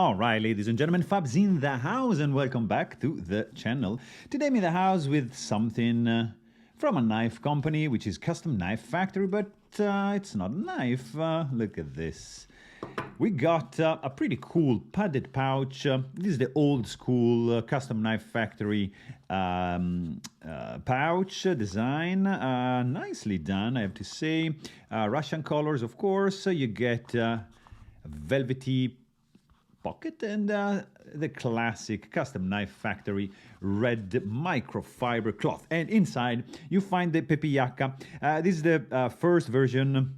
All right, ladies and gentlemen, Fab's in the house and welcome back to the channel. Today I'm in the house with something from a knife company, which is Custom Knife Factory, but it's not a knife. Look at this. We got a pretty cool padded pouch. This is the old school Custom Knife Factory pouch design. Nicely done, I have to say. Russian colors, of course. You get a velvety pocket and the classic Custom Knife Factory red microfiber cloth. And inside you find the Pepyakka. This is the first version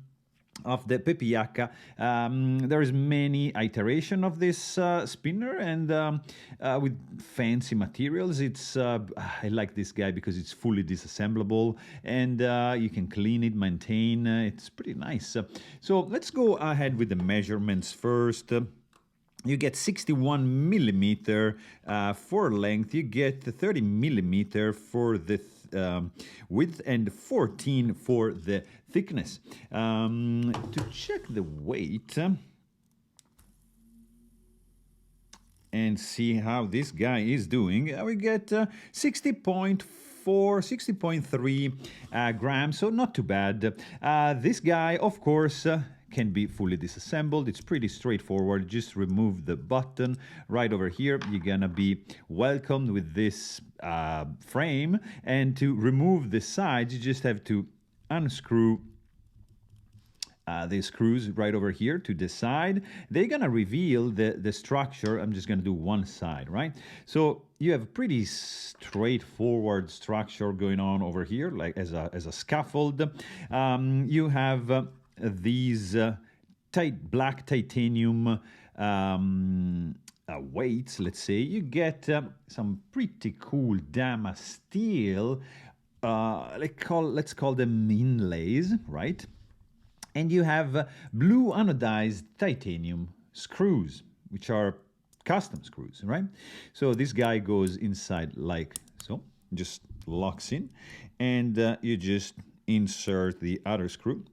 of the Pepyakka. There is many iteration of this spinner and with fancy materials. It's I like this guy because it's fully disassemblable and you can clean it, maintain. It's pretty nice. So let's go ahead with the measurements first. You get 61 millimeter for length. You get 30 millimeter for the width and 14 for the thickness. To check the weight and see how this guy is doing, we get 60.3 grams, so not too bad. This guy, of course, can be fully disassembled. It's pretty straightforward. Just remove the button right over here. You're gonna be welcomed with this frame, and to remove the sides you just have to unscrew the screws right over here to the side. They're gonna reveal the structure. I'm just gonna do one side, right? So you have a pretty straightforward structure going on over here, like as a scaffold. You have these black titanium weights, let's say. You get some pretty cool Dama steel, let's call them inlays, right? And you have blue anodized titanium screws, which are custom screws, right? So this guy goes inside like so, just locks in, and you just insert the other screw.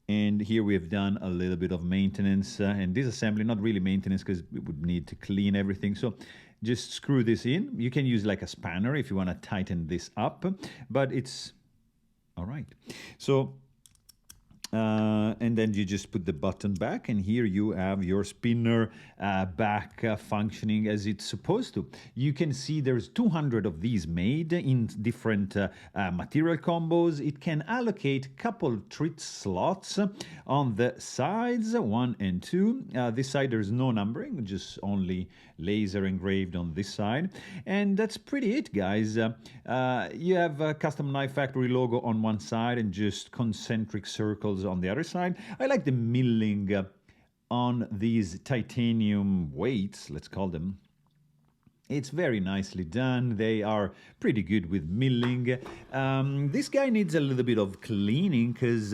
And here we have done a little bit of maintenance and disassembly, not really maintenance because we would need to clean everything. So just screw this in. You can use like a spanner if you want to tighten this up, but it's all right. So and then you just put the button back, and here you have your spinner back functioning as it's supposed to. You can see there's 200 of these made in different material combos. It can allocate couple treat slots on the sides, 1 and 2. This side there's no numbering, just only laser engraved on this side. And that's pretty it, guys. You have a Custom Knife Factory logo on one side and just concentric circles on the other side. I like the milling on these titanium weights, let's call them. It's very nicely done. They are pretty good with milling. This guy needs a little bit of cleaning because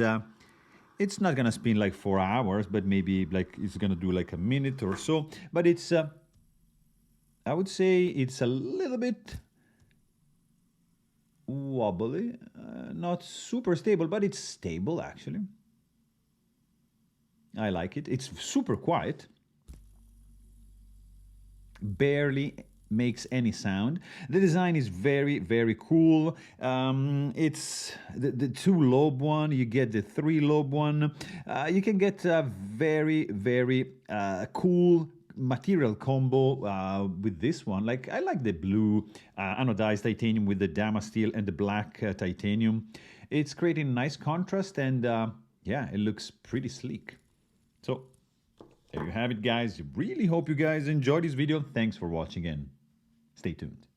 it's not gonna spin like 4 hours, but maybe like it's gonna do like a minute or so. But it's I would say it's a little bit wobbly, not super stable, but it's stable actually. I like it. It's super quiet. Barely makes any sound. The design is very, very cool. It's the 2-lobe one. You get the 3-lobe one. You can get a very, very cool material combo with this one. Like I like the blue anodized titanium with the Dama steel and the black titanium. It's creating nice contrast, and yeah, it looks pretty sleek. So there you have it, guys. Really hope you guys enjoyed this video. Thanks for watching and stay tuned.